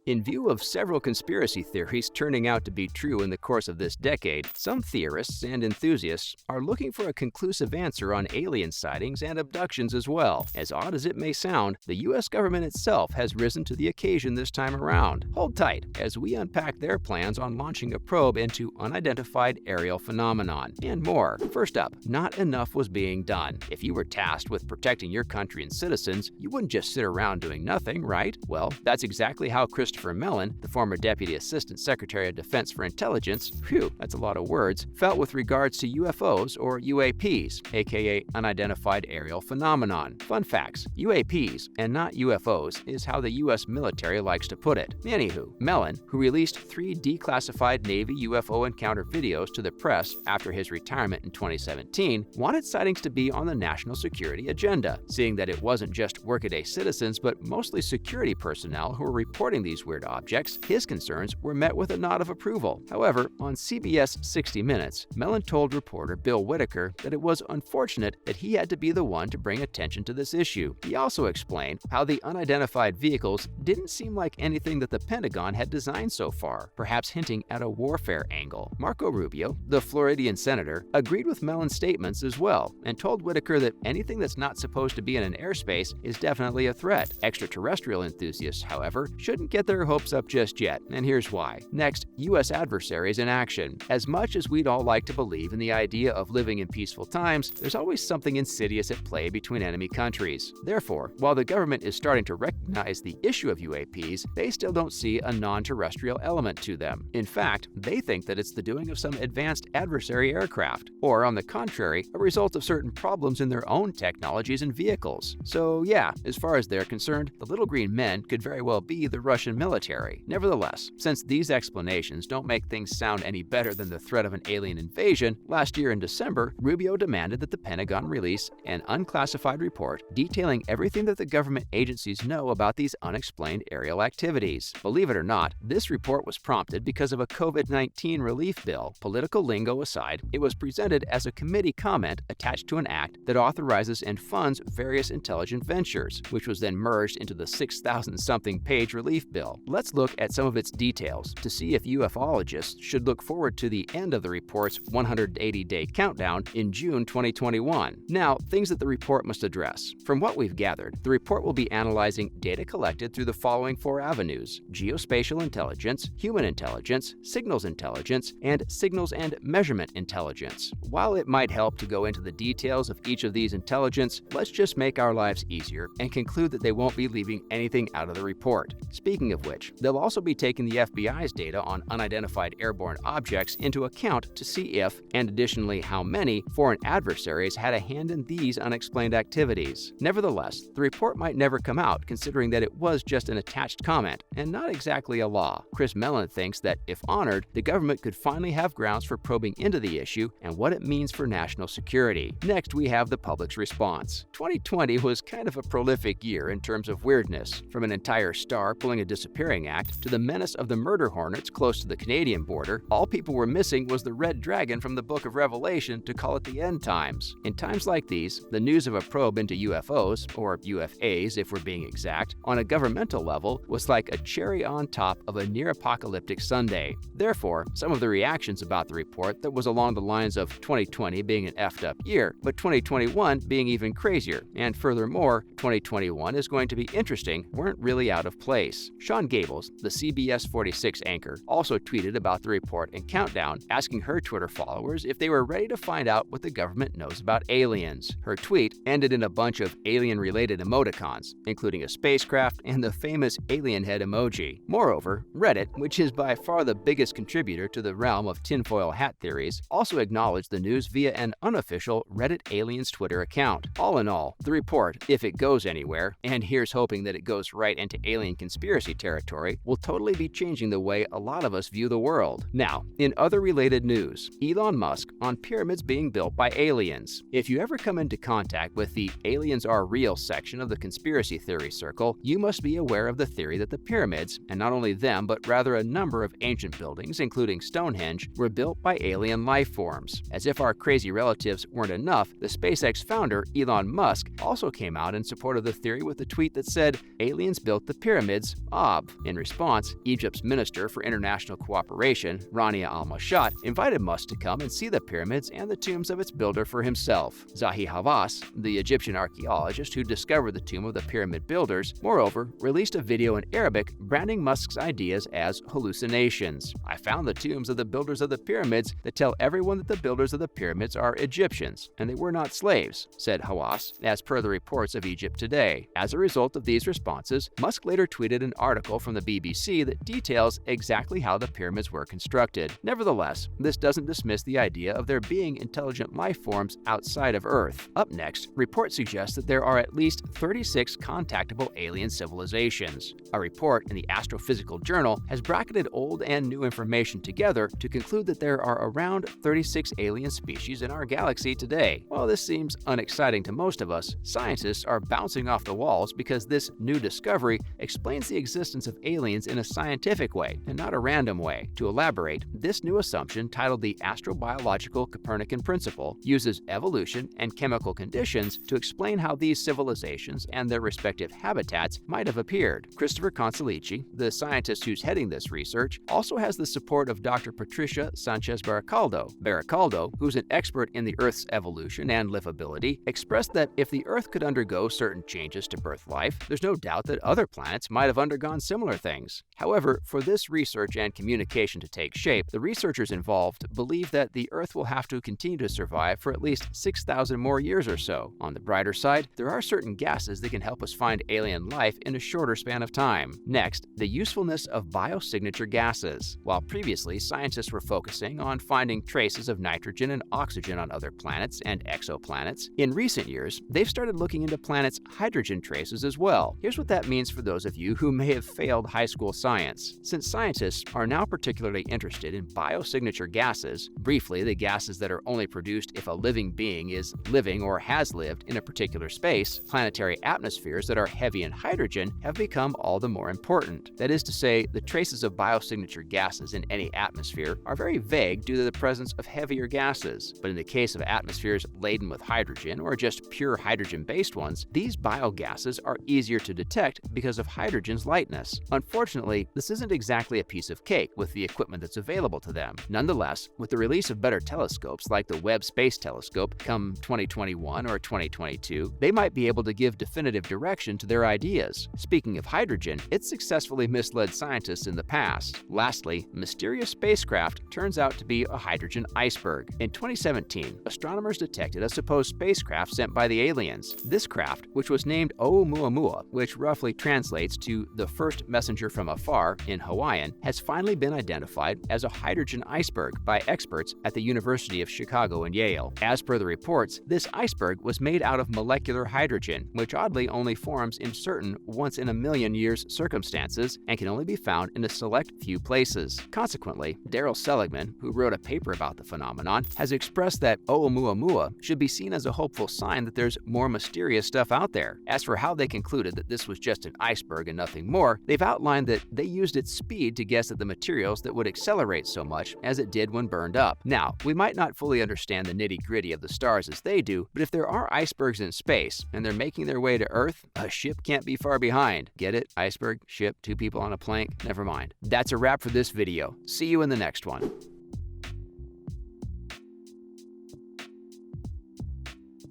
In view of several conspiracy theories turning out to be true in the course of this decade, some theorists and enthusiasts are looking for a conclusive answer on alien sightings and abductions as well. As odd as it may sound, the U.S. government itself has risen to the occasion this time around. Hold tight as we unpack their plans on launching a probe into unidentified aerial phenomenon and more. First up, not enough was being done. If you were tasked with protecting your country and citizens, you wouldn't just sit around doing nothing, right? Well, that's exactly how Christopher Mellon, the former Deputy Assistant Secretary of Defense for Intelligence, that's a lot of words, felt with regards to UFOs or UAPs, aka unidentified aerial phenomenon. Fun facts: UAPs and not UFOs is how the U.S. military likes to put it. Anywho, Mellon, who released 3 declassified Navy UFO encounter videos to the press after his retirement in 2017, wanted sightings to be on the national security agenda, seeing that it wasn't just workaday citizens but mostly security personnel who were reporting these weird objects. His concerns were met with a nod of approval. However, on CBS 60 Minutes, Mellon told reporter Bill Whitaker that it was unfortunate that he had to be the one to bring attention to this issue. He also explained how the unidentified vehicles didn't seem like anything that the Pentagon had designed so far, perhaps hinting at a warfare angle. Marco Rubio, the Floridian senator, agreed with Mellon's statements as well and told Whitaker that anything that's not supposed to be in an airspace is definitely a threat. Extraterrestrial enthusiasts, however, shouldn't get their hopes up just yet, and here's why. Next, U.S. adversaries in action. As much as we'd all like to believe in the idea of living in peaceful times, there's always something insidious at play between enemy countries. Therefore, while the government is starting to recognize the issue of UAPs, they still don't see a non-terrestrial element to them. In fact, they think that it's the doing of some advanced adversary aircraft, or on the contrary, a result of certain problems in their own technologies and vehicles. So yeah, as far as they're concerned, the little green men could very well be the Russian military. Nevertheless, since these explanations don't make things sound any better than the threat of an alien invasion, last year in December, Rubio demanded that the Pentagon release an unclassified report detailing everything that the government agencies know about these unexplained aerial activities. Believe it or not, this report was prompted because of a COVID-19 relief bill. Political lingo aside, it was presented as a committee comment attached to an act that authorizes and funds various intelligent ventures, which was then merged into the 6,000-something page relief bill. Let's look at some of its details to see if ufologists should look forward to the end of the report's 180-day countdown in June 2021. Now, things that the report must address. From what we've gathered, the report will be analyzing data collected through the following 4 avenues: geospatial intelligence, human intelligence, signals intelligence, and signals and measurement intelligence. While it might help to go into the details of each of these intelligence, let's just make our lives easier and conclude that they won't be leaving anything out of the report. Speaking of which, they'll also be taking the FBI's data on unidentified airborne objects into account to see if, and additionally how many, foreign adversaries had a hand in these unexplained activities. Nevertheless, the report might never come out, considering that it was just an attached comment and not exactly a law. Chris Mellon thinks that, if honored, the government could finally have grounds for probing into the issue and what it means for national security. Next, we have the public's response. 2020 was kind of a prolific year in terms of weirdness, from an entire star pulling a disappearing act to the menace of the murder hornets close to the Canadian border. All people were missing was the red dragon from the book of Revelation to call it the end times. In times like these, the news of a probe into UFOs, or UFAs if we're being exact, on a governmental level was like a cherry on top of a near-apocalyptic sundae. Therefore, some of the reactions about the report that was along the lines of 2020 being an effed up year, but 2021 being even crazier, and furthermore, 2021 is going to be interesting, weren't really out of place. Sean Gables, the CBS 46 anchor, also tweeted about the report and countdown, asking her Twitter followers if they were ready to find out what the government knows about aliens. Her tweet ended in a bunch of alien-related emoticons, including a spacecraft and the famous alien head emoji. Moreover, Reddit, which is by far the biggest contributor to the realm of tinfoil hat theories, also acknowledged the news via an unofficial Reddit Aliens Twitter account. All in all, the report, if it goes anywhere, and here's hoping that it goes right into alien conspiracy territory, will totally be changing the way a lot of us view the world. Now, in other related news, Elon Musk, on pyramids being built by aliens. If you ever come into contact with the aliens are real section of the conspiracy theory circle, you must be aware of the theory that the pyramids, and not only them but rather a number of ancient buildings, including Stonehenge, were built by alien life forms. As if our crazy relatives weren't enough, the SpaceX founder, Elon Musk, also came out in support of the theory with a tweet that said, "Aliens built the pyramids, ob." In response, Egypt's Minister for International Cooperation, Rania al-Mashat, invited Musk to come and see the pyramids and the tombs of its builder for himself. Zahi Hawass, the Egyptian archaeologist who discovered the tomb of the pyramid builders, moreover, released a video in Arabic branding Musk's ideas as hallucinations. "I found the tombs of the builders of the pyramids that tell everyone that the builders of the pyramids are Egyptians, and they were not slaves," said Hawass, as per the reports of Egypt Today. As a result of these responses, Musk later tweeted an article from the BBC that details exactly how the pyramids were constructed. Nevertheless, this doesn't dismiss the idea of there being intelligent life forms outside of Earth. Up next, reports suggest that there are at least 36 contactable alien civilizations. A report in the Astrophysical Journal has bracketed old and new information together to conclude that there are around 36 alien species in our galaxy today. While this seems unexciting to most of us, scientists are bouncing off the walls because this new discovery explains the existence of aliens in a scientific way and not a random way. To elaborate, this new assumption, titled the astrobiological Copernican principle, uses evolution and chemical conditions to explain how these civilizations and their respective habitats might have appeared. Christopher Consolici, the scientist who's heading this research, also has the support of Dr. Patricia Sanchez Baracaldo. Baracaldo, who's an expert in the Earth's evolution and livability, expressed that if the Earth could undergo certain changes to birth life, there's no doubt that other planets might have undergone similar things. However, for this research and communication to take shape, the researchers involved believe that the Earth will have to continue to survive for at least 6,000 more years or so. On the brighter side, there are certain gases that can help us find alien life in a shorter span of time. Next, the usefulness of biosignature gases. While previously scientists were focusing on finding traces of nitrogen and oxygen on other planets and exoplanets, in recent years, they've started looking into planets' hydrogen traces as well. Here's what that means for those of you who may have failed high school science. Since scientists are now particularly interested in biosignature gases, briefly the gases that are only produced if a living being is living or has lived in a particular space, planetary atmospheres that are heavy in hydrogen have become all the more important. That is to say, the traces of biosignature gases in any atmosphere are very vague due to the presence of heavier gases. But in the case of atmospheres laden with hydrogen or just pure hydrogen-based ones, these biogases are easier to detect because of hydrogen's lightness. Unfortunately, this isn't exactly a piece of cake with the equipment that's available to them. Nonetheless, with the release of better telescopes like the Webb Space Telescope come 2021 or 2022, they might be able to give definitive direction to their ideas. Speaking of hydrogen, it's successfully misled scientists in the past. Lastly, mysterious spacecraft turns out to be a hydrogen iceberg. In 2017, astronomers detected a supposed spacecraft sent by the aliens. This craft, which was named Oumuamua, which roughly translates to the first messenger from afar in Hawaiian, has finally been identified as a hydrogen iceberg by experts at the University of Chicago and Yale. As per the reports, this iceberg was made out of molecular hydrogen, which oddly only forms in certain once-in-a-million-years circumstances and can only be found in a select few places. Consequently, Daryl Seligman, who wrote a paper about the phenomenon, has expressed that Oumuamua should be seen as a hopeful sign that there's more mysterious stuff out there. As for how they concluded that this was just an iceberg and nothing more, they've outlined that they used its speed to guess at the materials that would accelerate so much as it did when burned up. Now, we might not fully understand the nitty-gritty of the stars as they do, but if there are icebergs in space and they're making their way to Earth, a ship can't be far behind. Get it? Iceberg, ship, two people on a plank? Never mind. That's a wrap for this video. See you in the next one.